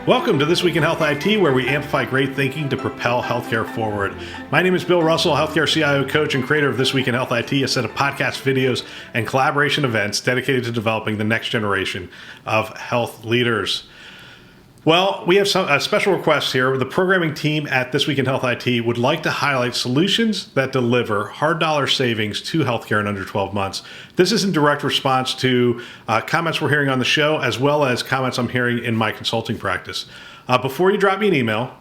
Welcome to This Week in Health IT, where we amplify great thinking to propel healthcare forward. My name is Bill Russell, healthcare CIO coach and creator of This Week in Health IT, a set of podcast videos and collaboration events dedicated to developing the next generation of health leaders. Well, we have a special request here. The programming team at This Week in Health IT would like to highlight solutions that deliver hard dollar savings to healthcare in under 12 months. This is in direct response to comments we're hearing on the show, as well as comments I'm hearing in my consulting practice. Before you drop me an email,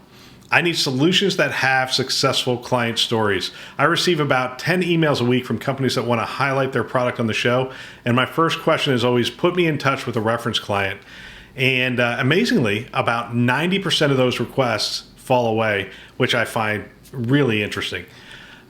I need solutions that have successful client stories. I receive about 10 emails a week from companies that want to highlight their product on the show. And my first question is always, put me in touch with a reference client. And amazingly, about 90% of those requests fall away, which I find really interesting.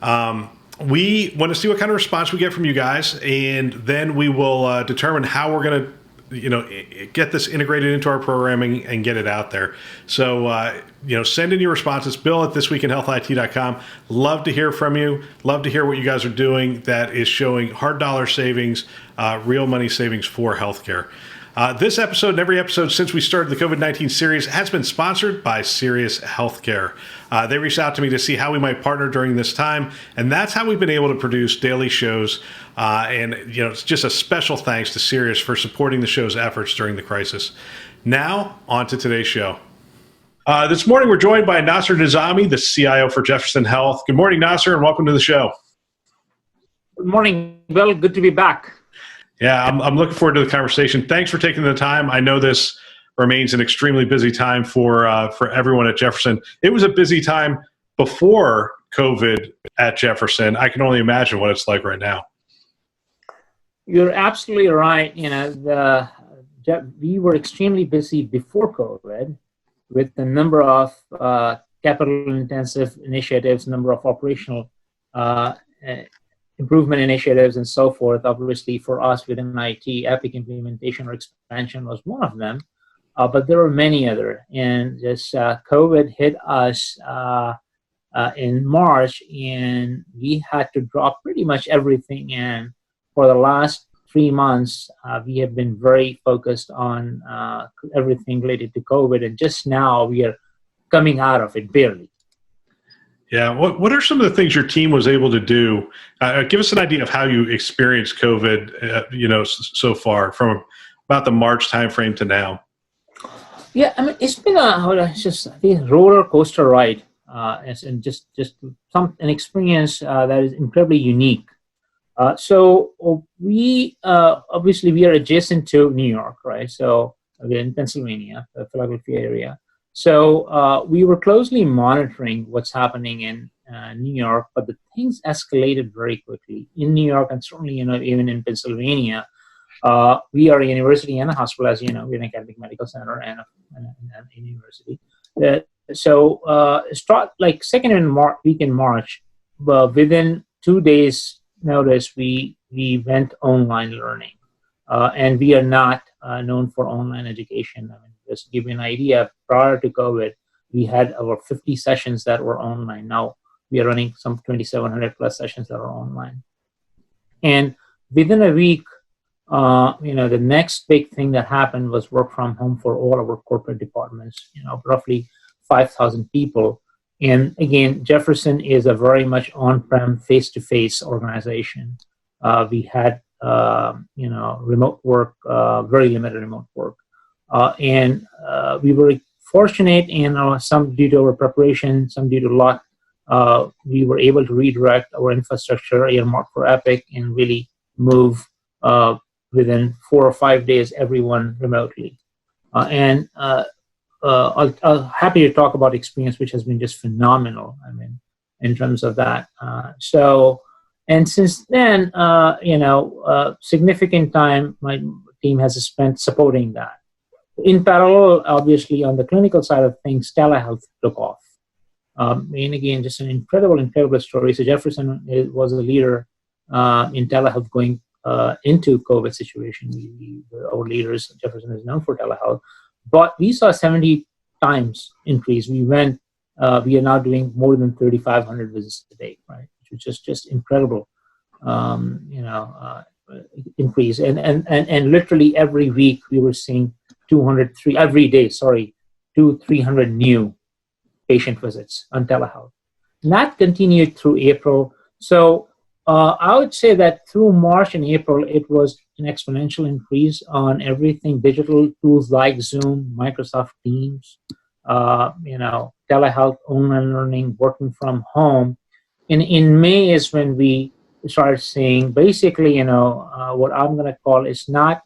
We want to see what kind of response we get from you guys, and then we will determine how we're going to, get this integrated into our programming and get it out there. So, send in your responses. Bill at thisweekinhealthit.com. Love to hear from you. Love to hear what you guys are doing that is showing hard dollar savings, real money savings for healthcare. This episode and every episode since we started the COVID-19 series has been sponsored by Sirius Healthcare. They reached out to me to see how we might partner during this time, and that's how we've been able to produce daily shows. It's just a special thanks to Sirius for supporting the show's efforts during the crisis. Now, on to today's show. This morning, we're joined by Nassar Nizami, the CIO for Jefferson Health. Good morning, Nassar, and welcome to the show. Good morning, Bill. Good to be back. Yeah, I'm looking forward to the conversation. Thanks for taking the time. I know this remains an extremely busy time for everyone at Jefferson. It was a busy time before COVID at Jefferson. I can only imagine what it's like right now. You're absolutely right. We were extremely busy before COVID with the number of capital-intensive initiatives, number of operational improvement initiatives and so forth. Obviously, for us within IT, Epic implementation or expansion was one of them, but there were many other. And just COVID hit us in March, and we had to drop pretty much everything. And for the last 3 months, we have been very focused on everything related to COVID, and just now we are coming out of it barely. Yeah. What are some of the things your team was able to do? Give us an idea of how you experienced COVID, so far from about the March timeframe to now. Yeah, I mean, it's been a roller coaster ride, and just an experience that is incredibly unique. So we obviously we are adjacent to New York, right? So we're in Pennsylvania, the Philadelphia area. So we were closely monitoring what's happening in New York, but the things escalated very quickly in New York, and certainly, even in Pennsylvania. We are a university and a hospital, as you know. We're an academic medical center and a university. Start like second week in March, within 2 days notice, we went online learning, and we are not known for online education. I mean, just to give you an idea, prior to COVID, we had over 50 sessions that were online. Now we are running some 2,700 plus sessions that are online. And within a week, the next big thing that happened was work from home for all our corporate departments, roughly 5,000 people. And again, Jefferson is a very much on-prem, face-to-face organization. We had, remote work, very limited remote work. And we were fortunate, and some due to our preparation, some due to luck, we were able to redirect our infrastructure earmarked for Epic and really move within 4 or 5 days everyone remotely. I'll happy to talk about experience, which has been just phenomenal. I mean, in terms of that. And since then, significant time my team has spent supporting that. In parallel, obviously, on the clinical side of things, telehealth took off. And again, just an incredible story. So Jefferson was a leader in telehealth going into COVID situation. Our leaders, Jefferson is known for telehealth, but we saw 70 times increase. We are now doing more than 3,500 visits a day, right? Which is just incredible. increase, and literally every week we were seeing 203 every day. Sorry, 300 new patient visits on telehealth. And that continued through April. So I would say that through March and April, it was an exponential increase on everything digital tools like Zoom, Microsoft Teams, telehealth, online learning, working from home. In May is when we started seeing basically, what I'm going to call is not,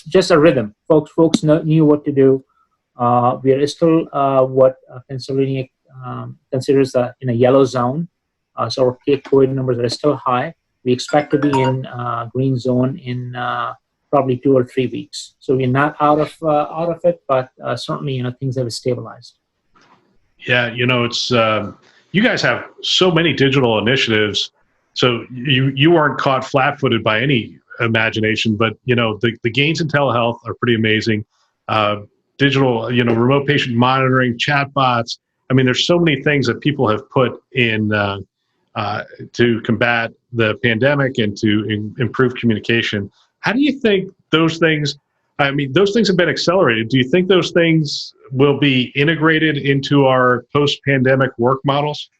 just a rhythm. Folks knew what to do. We are still what Pennsylvania considers in a yellow zone. So our COVID numbers are still high. We expect to be in green zone in probably 2 or 3 weeks. So we're not out of it, but certainly things have stabilized. Yeah, it's you guys have so many digital initiatives. So you weren't caught flat-footed by any imagination, but the gains in telehealth are pretty amazing. Digital, remote patient monitoring, chatbots. I mean, there's so many things that people have put in to combat the pandemic and to improve communication. How do you think those things? I mean, those things have been accelerated. Do you think those things will be integrated into our post-pandemic work models?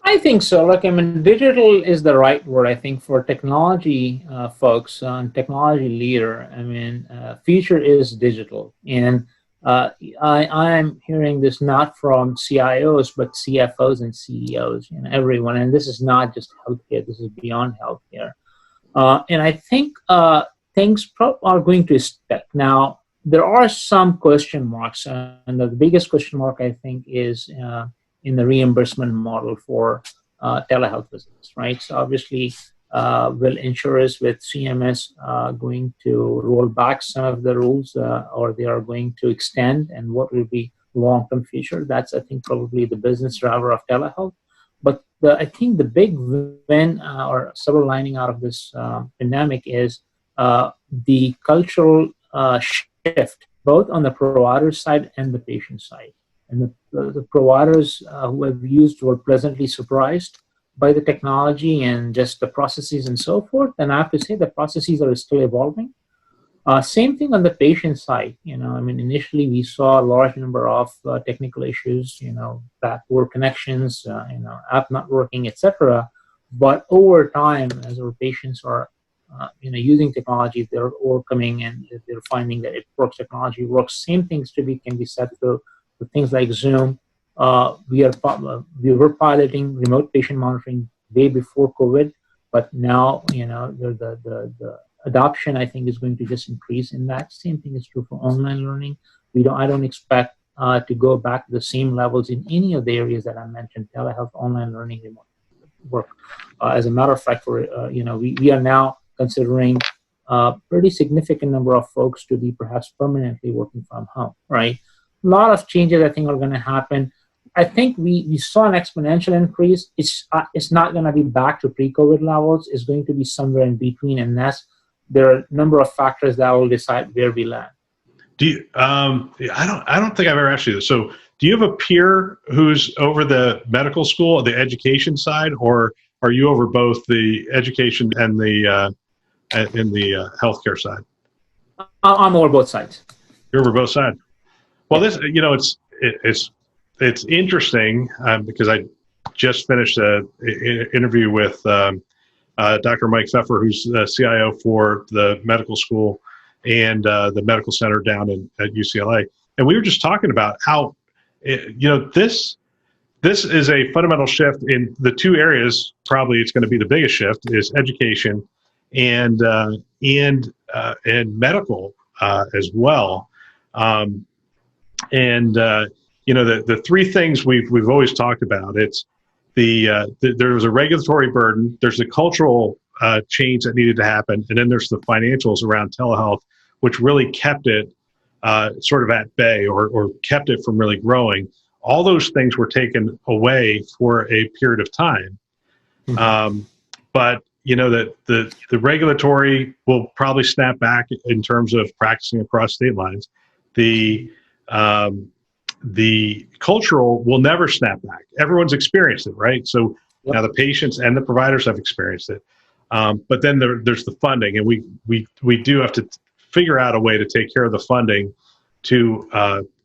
I think so. Look, I mean, digital is the right word, I think, for technology folks, technology leader. I mean, future is digital. And I'm hearing this not from CIOs, but CFOs and CEOs, everyone. And this is not just healthcare, this is beyond healthcare. And I think things are going to stick. Now, there are some question marks. And the biggest question mark, I think, is in the reimbursement model for telehealth visits, right? So obviously, will insurers with CMS going to roll back some of the rules or they are going to extend, and what will be long-term future? That's, I think, probably the business driver of telehealth. But I think the big win or silver lining out of this pandemic is the cultural shift, both on the provider side and the patient side. And the providers who have used were pleasantly surprised by the technology and just the processes and so forth. And I have to say the processes are still evolving. Same thing on the patient side. I mean, initially we saw a large number of technical issues, that poor connections, app not working, etc. But over time, as our patients are, using technology, they're overcoming and they're finding that it works. Technology works. Same things can be said for things like Zoom. We were piloting remote patient monitoring way before COVID, but now the adoption, I think, is going to just increase in that. Same thing is true for online learning. I don't expect to go back to the same levels in any of the areas that I mentioned: telehealth, online learning, remote work. As a matter of fact, we are now considering a pretty significant number of folks to be perhaps permanently working from home, right? A lot of changes, I think, are going to happen. I think we saw an exponential increase. It's not going to be back to pre-COVID levels. It's going to be somewhere in between, and there are a number of factors that will decide where we land. Do you? I don't think I've ever asked you this. So, do you have a peer who's over the medical school, the education side, or are you over both the education and the healthcare side? I'm over both sides. You're over both sides. Well, this, it's interesting because I just finished an interview with Dr. Mike Pfeffer, who's the CIO for the medical school and the medical center down at UCLA, and we were just talking about how this is a fundamental shift in the two areas. Probably it's going to be the biggest shift is education and medical as well. The three things we've always talked about, it's there was a regulatory burden, there's the cultural change that needed to happen, and then there's the financials around telehealth, which really kept it sort of at bay or kept it from really growing. All those things were taken away for a period of time. Mm-hmm. But the regulatory will probably snap back in terms of practicing across state lines. The cultural will never snap back. Everyone's experienced it, right? So now the patients and the providers have experienced it. But then there's the funding, and we do have to figure out a way to take care of the funding to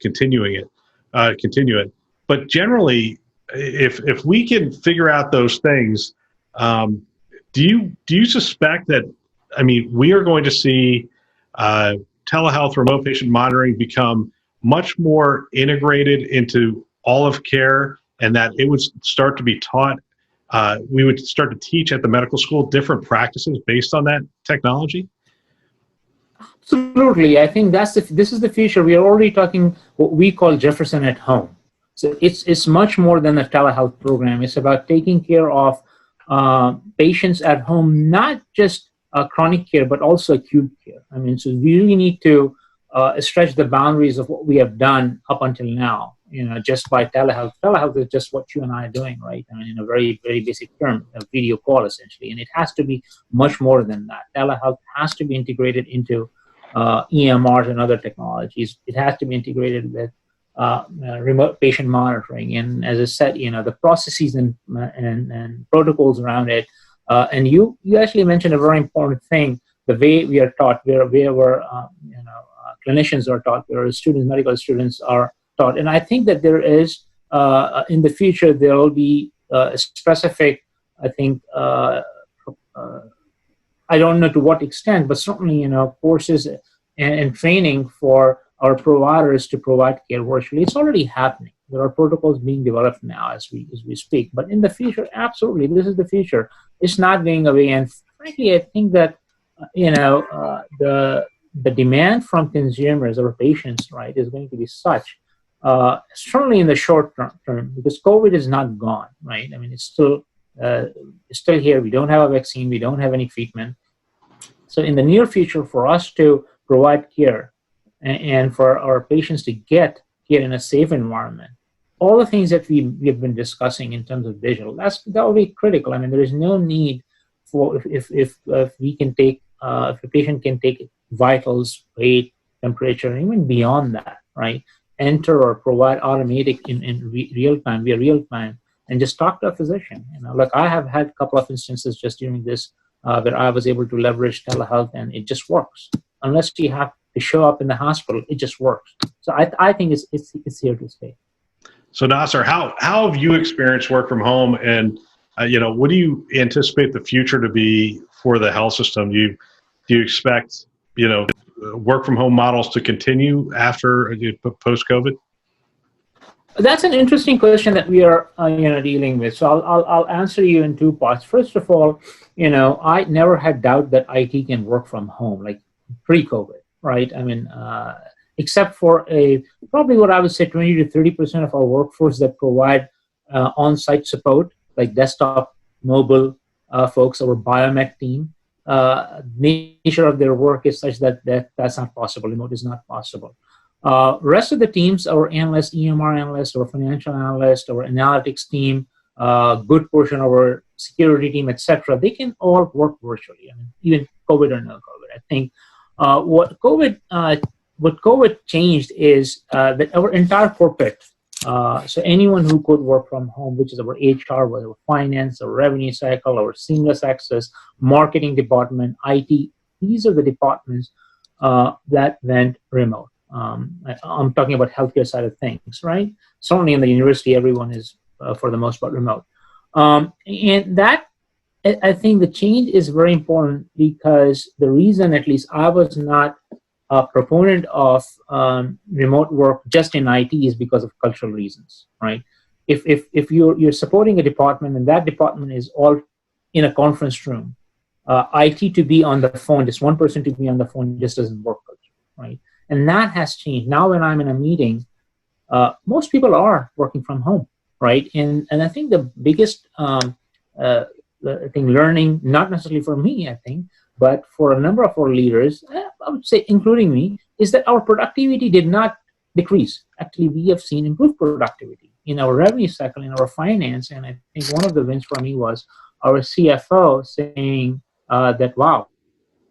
continue it. But generally, if we can figure out those things, do you suspect that? I mean, we are going to see telehealth, remote patient monitoring become much more integrated into all of care, and that it would start to be taught. We would start to teach at the medical school different practices based on that technology. Absolutely, I think this is the future. We are already talking what we call Jefferson at home. So it's much more than a telehealth program. It's about taking care of patients at home, not just chronic care, but also acute care. I mean, so we really need to stretch the boundaries of what we have done up until now. Just by telehealth. Telehealth is just what you and I are doing, right? I mean, in a very, very basic term, a video call essentially, and it has to be much more than that. Telehealth has to be integrated into EMRs and other technologies. It has to be integrated with remote patient monitoring, and as I said, the processes and protocols around it. And you actually mentioned a very important thing: the way we are taught, where clinicians are taught, where students, medical students are taught. And I think that there is in the future there will be a specific, I think. I don't know to what extent, but certainly, courses and training for our providers to provide care virtually. It's already happening. There are protocols being developed now as we speak. But in the future, absolutely, this is the future. It's not going away. And frankly, I think that the demand from consumers or patients, right, is going to be such. Certainly in the short term, because COVID is not gone, right? I mean, it's still here. We don't have a vaccine. We don't have any treatment. So in the near future, for us to provide care and for our patients to get care in a safe environment, all the things that we have been discussing in terms of digital, that will be critical. I mean, there is no need for if we can take if a patient can take vitals, weight, temperature, and even beyond that, right? Enter or provide automatic in real time, via real time, and just talk to a physician. Like I have had a couple of instances just during this where I was able to leverage telehealth, and it just works. Unless you have to show up in the hospital, it just works. So I think it's here to stay. So Nassar, how have you experienced work from home, and what do you anticipate the future to be for the health system? Do you expect work from home models to continue after post-COVID? That's an interesting question that we are dealing with. So I'll answer you in two parts. First of all, I never had doubt that IT can work from home, like pre-COVID, right? I mean, except for probably what I would say 20 to 30% of our workforce that provide on-site support, like desktop, mobile folks, our biomed team. Nature of their work is such that's not possible. Remote is not possible. Rest of the teams, our analysts, EMR analysts, our financial analysts, our analytics team, good portion of our security team, etc., they can all work virtually. I mean, even COVID or no COVID. I think what COVID changed is that our entire corporate, so anyone who could work from home, which is our HR, whether finance, our revenue cycle, our seamless access, marketing department, IT, these are the departments that went remote. I'm talking about healthcare side of things, right? Certainly in the university, everyone is, for the most part, remote. And that, I think the change is very important because the reason, at least I was not a proponent of remote work just in IT is because of cultural reasons, right? If you're supporting a department and that department is all in a conference room, IT to be on the phone, just one person to be on the phone just doesn't work, right? And that has changed. Now when I'm in a meeting, most people are working from home, right? And I think the biggest learning, not necessarily for me, I think, but for a number of our leaders, I would say including me, is that our productivity did not decrease. Actually, we have seen improved productivity in our revenue cycle, in our finance. And I think one of the wins for me was our CFO saying that, wow,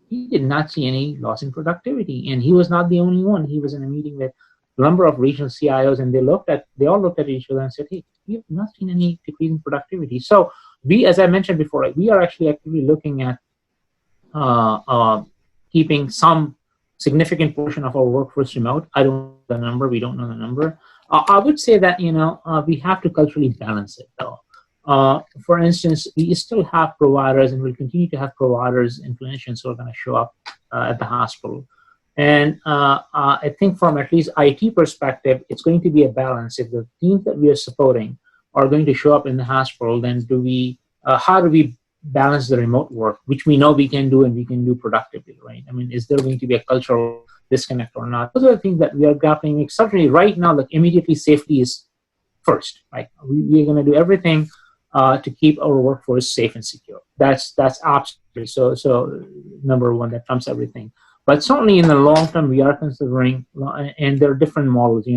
he did not see any loss in productivity. And he was not the only one. He was in a meeting with a number of regional CIOs, and they all looked at each other and said, hey, we have not seen any decrease in productivity. So we, as I mentioned before, we are actually actively looking at uh, uh, keeping some significant portion of our workforce remote. I don't know the number. We don't know the number. I would say that we have to culturally balance it though. For instance, we still have providers, and we'll continue to have providers and clinicians who are going to show up at the hospital. And I think from at least IT perspective, it's going to be a balance. If the teams that we are supporting are going to show up in the hospital, then how do we balance the remote work, which we know we can do and we can do productively, right? I mean, is there going to be a cultural disconnect or not? Those are the things that we are grappling with. Certainly right now, like immediately safety is first, right? We're going to do everything to keep our workforce safe and secure. That's absolutely so number one, that trumps everything. But certainly in the long term, we are considering, and there are different models,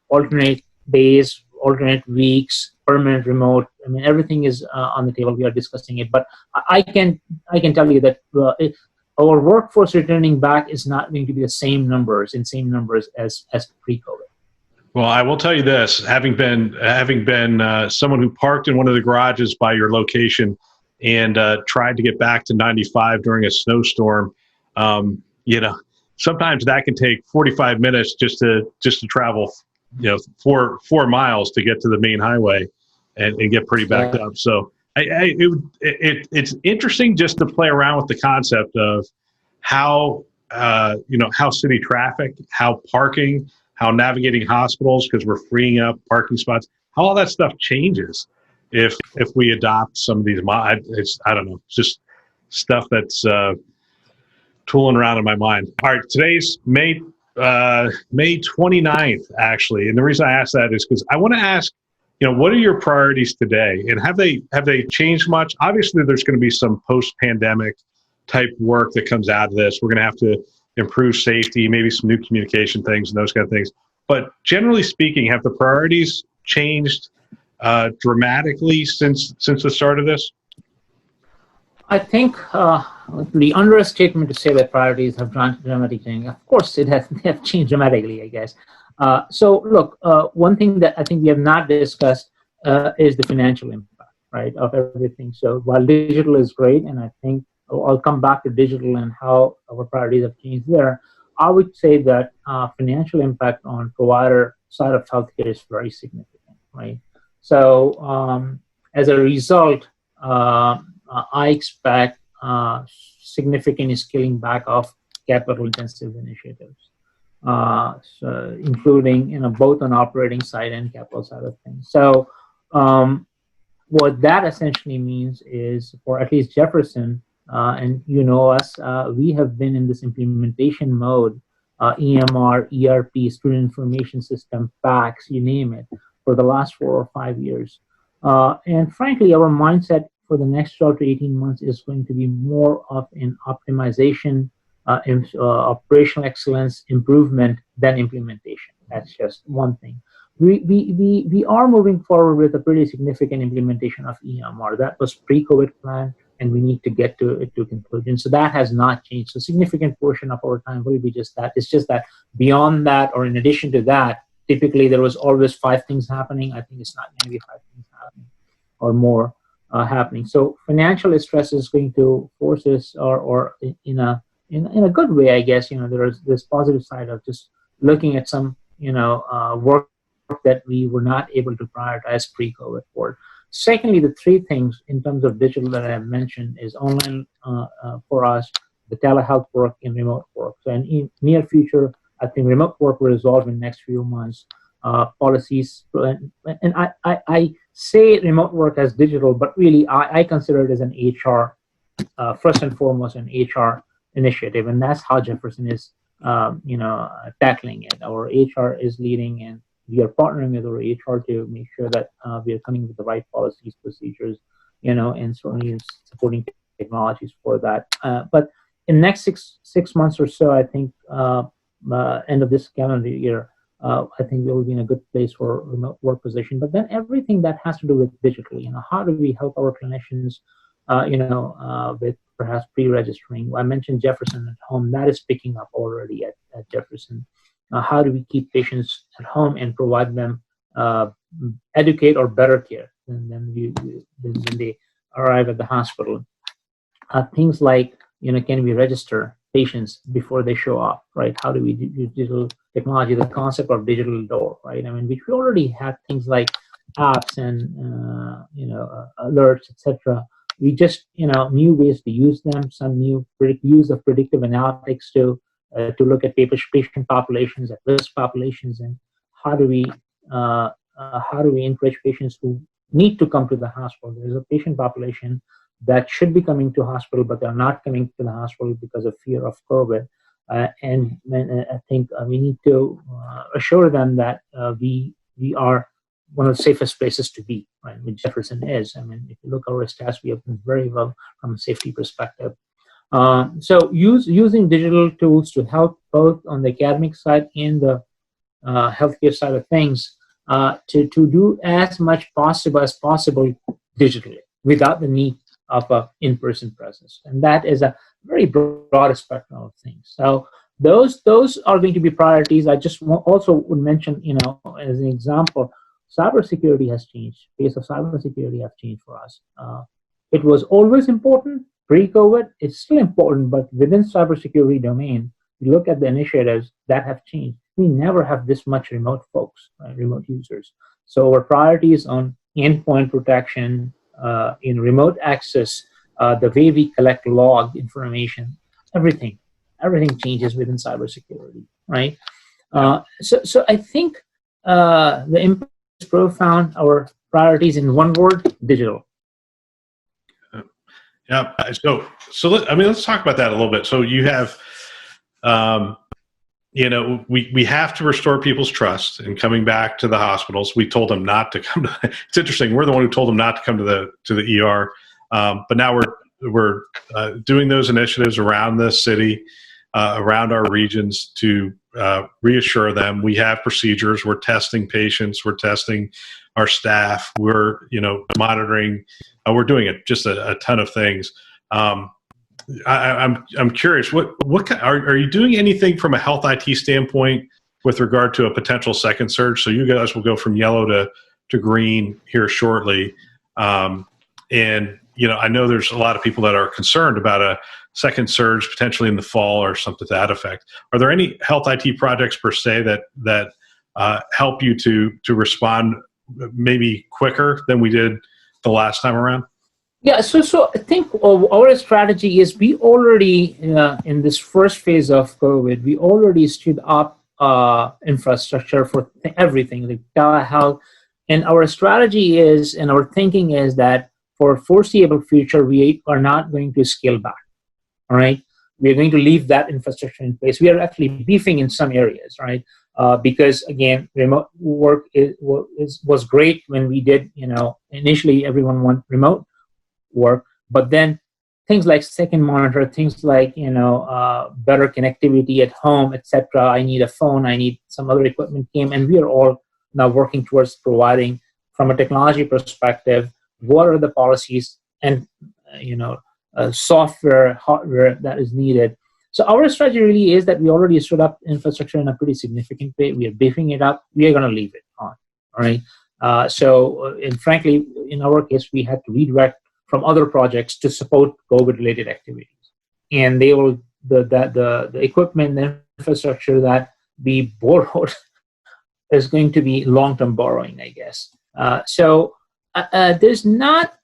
alternate days, alternate weeks, permanent remote. I mean, everything is on the table. We are discussing it, but I can tell you that our workforce returning back is not going to be the same numbers as pre-COVID. Well, I will tell you this: having been someone who parked in one of the garages by your location and tried to get back to 95 during a snowstorm, sometimes that can take 45 minutes just to travel, 4 miles to get to the main highway and get pretty backed up. So it's interesting just to play around with the concept of how city traffic, how parking, how navigating hospitals, because we're freeing up parking spots, how all that stuff changes if we adopt some of these. I don't know, it's just stuff that's tooling around in my mind. All right, today's May 29th, actually, and the reason I ask that is because I want to ask, what are your priorities today, and have they changed much? Obviously, there's going to be some post-pandemic type work that comes out of this. We're going to have to improve safety, maybe some new communication things and those kind of things. But generally speaking, have the priorities changed dramatically since the start of this? I think the understatement to say that priorities have dramatically changed. Of course, they have changed dramatically, I guess. So look, one thing that I think we have not discussed is the financial impact, right, of everything. So while digital is great, and I think I'll come back to digital and how our priorities have changed there, I would say that financial impact on provider side of healthcare is very significant, right? So as a result, I expect significant scaling back of capital-intensive initiatives, so including both on operating side and capital side of things. So what that essentially means is, for at least Jefferson, and us, we have been in this implementation mode, EMR, ERP, student information system, PACS, you name it, for the last 4 or 5 years. And frankly, our mindset for the next 12 to 18 months is going to be more of an optimization, operational excellence improvement than implementation. That's just one thing. We are moving forward with a pretty significant implementation of EMR. That was pre-COVID plan, and we need to get to conclusion. So that has not changed. So a significant portion of our time will be just that. It's just that beyond that, or in addition to that, typically there was always 5 things happening. I think it's not going to be 5 things happening or more happening. So financial stress is going to force us, or in a good way, I guess. There's this positive side of just looking at some work that we were not able to prioritize pre-COVID for. Secondly, the 3 things in terms of digital that I have mentioned is online for us, the telehealth work, and remote work. So in near future, I think remote work will resolve in the next few months. Policies, and I say remote work as digital, but really I consider it as an HR, first and foremost, an HR initiative, and that's how Jefferson is tackling it. Our HR is leading, and we are partnering with our HR to make sure that we are coming with the right policies, procedures, and certainly supporting technologies for that. But in the next six months or so, I think end of this calendar year, I think we will be in a good place for remote work position. But then everything that has to do with digitally, how do we help our clinicians, with perhaps pre-registering? I mentioned Jefferson at Home. That is picking up already at Jefferson. How do we keep patients at home and provide them educate or better care than when they arrive at the hospital? Things like can we register patients before they show up, right? How do we do digital technology, the concept of digital door, right? I mean, we already have things like apps and, alerts, etc. We just, new ways to use them, some new use of predictive analytics to look at patient populations, at risk populations, and how do we encourage patients who need to come to the hospital. There's a patient population that should be coming to hospital, but they're not coming to the hospital because of fear of COVID. And I think we need to assure them that we are one of the safest places to be, right? Which Jefferson is. I mean, if you look at our stats, we have been very well from a safety perspective. So using digital tools to help both on the academic side and the healthcare side of things to do as much as possible digitally without the need of an in-person presence. And that is a very broad spectrum of things. So those are going to be priorities. I just also would mention, as an example, cybersecurity has changed. Space of cybersecurity has changed for us. It was always important pre-COVID. It's still important, but within cybersecurity domain, you look at the initiatives that have changed. We never have this much remote folks, remote users. So our priorities on endpoint protection, in remote access, the way we collect log information, everything changes within cybersecurity, right? So I think the impact is profound. Our priorities in one word: digital. Yeah. So let's talk about that a little bit. So you have, we have to restore people's trust in coming back to the hospitals. We told them not to come to. It's interesting. We're the one who told them not to come to the ER, but now we're doing those initiatives around the city, around our regions to reassure them. We have procedures. We're testing patients. We're testing our staff. We're monitoring. We're doing just a ton of things. I'm curious. What are you doing anything from a health IT standpoint with regard to a potential second surge? So you guys will go from yellow to green here shortly, and I know there's a lot of people that are concerned about a second surge potentially in the fall or something to that effect. Are there any health IT projects per se that help you to respond maybe quicker than we did the last time around? Yeah, so I think our strategy is we already, in this first phase of COVID, we already stood up infrastructure for everything, like telehealth. And our strategy is, and our thinking is that for foreseeable future, we are not going to scale back, all right? We're going to leave that infrastructure in place. We are actually beefing in some areas, right? Because again, remote work was great when we did, initially everyone wanted remote work, but then things like second monitor, things like better connectivity at home, etc. I need a phone, I need some other equipment came, and we are all now working towards providing, from a technology perspective, what are the policies and software, hardware that is needed. So our strategy really is that we already stood up infrastructure in a pretty significant way. We are beefing it up. We are going to leave it on. All right. And frankly, in our case, we had to redirect from other projects to support COVID-related activities, and they will the equipment and infrastructure that we borrowed is going to be long-term borrowing, I guess. So there's not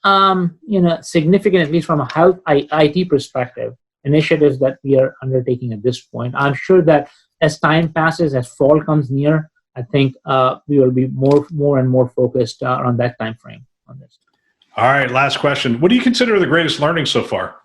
significant, at least from a health IT perspective, initiatives that we are undertaking at this point. I'm sure that as time passes, as fall comes near, I think we will be more and more focused on that time frame on this. All right, last question. What do you consider the greatest learning so far?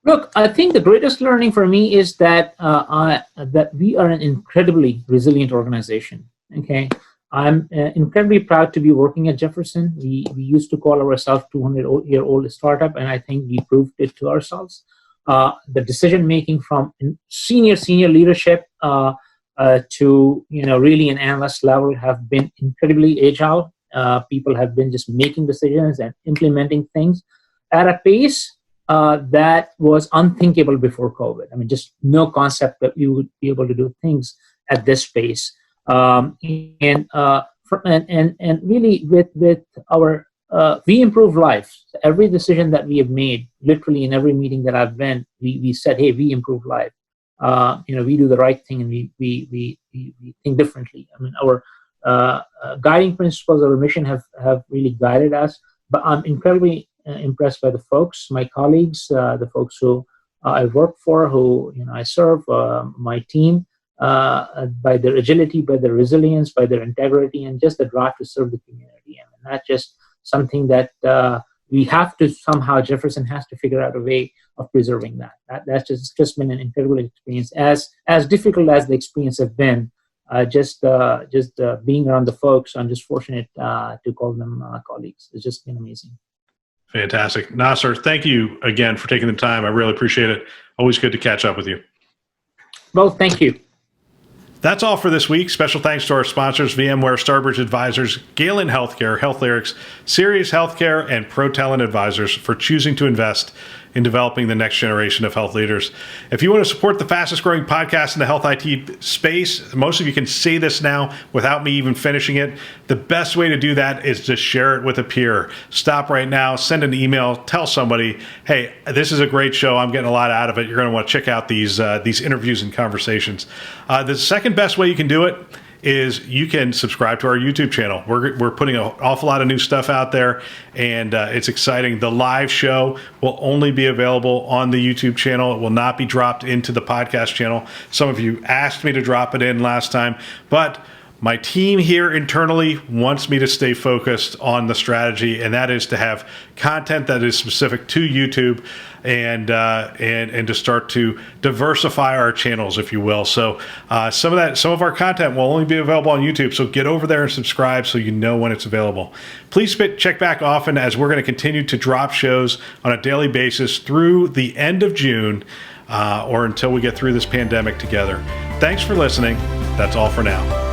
Look, I think the greatest learning for me is that that we are an incredibly resilient organization. Okay, I'm incredibly proud to be working at Jefferson. We used to call ourselves 200-year-old startup, and I think we proved it to ourselves. The decision making from senior leadership to really an analyst level have been incredibly agile. People have been just making decisions and implementing things at a pace that was unthinkable before COVID. I mean, just no concept that you would be able to do things at this pace. And really with our we improve lives. Every decision that we have made, literally in every meeting that I've been, we said, hey, we improve life. We do the right thing, and we think differently. I mean, our guiding principles of our mission have really guided us. But I'm incredibly impressed by the folks, my colleagues, the folks who I work for, who I serve, my team, by their agility, by their resilience, by their integrity, and just the drive to serve the community. I mean, not just something that we have to somehow, Jefferson has to figure out a way of preserving that. That's just been an incredible experience. As difficult as the experience have been, just being around the folks, I'm just fortunate to call them colleagues. It's just been amazing. Fantastic. Nassar, thank you again for taking the time. I really appreciate it. Always good to catch up with you. Well, thank you. That's all for this week. Special thanks to our sponsors, VMware, Starbridge Advisors, Galen Healthcare, HealthLyrics, Sirius Healthcare, and ProTalent Advisors for choosing to invest in developing the next generation of health leaders. If you want to support the fastest growing podcast in the health IT space, most of you can say this now without me even finishing it. The best way to do that is to share it with a peer. Stop right now, send an email, tell somebody, hey, this is a great show. I'm getting a lot out of it. You're going to want to check out these interviews and conversations. The second best way you can do it is you can subscribe to our YouTube channel. We're putting an awful lot of new stuff out there, and it's exciting. The live show will only be available on the YouTube channel. It will not be dropped into the podcast channel. Some of you asked me to drop it in last time, but my team here internally wants me to stay focused on the strategy, and that is to have content that is specific to YouTube and to start to diversify our channels, if you will. So some of our content will only be available on YouTube. So get over there and subscribe so you know when it's available. Please check back often, as we're going to continue to drop shows on a daily basis through the end of June or until we get through this pandemic together. Thanks for listening. That's all for now.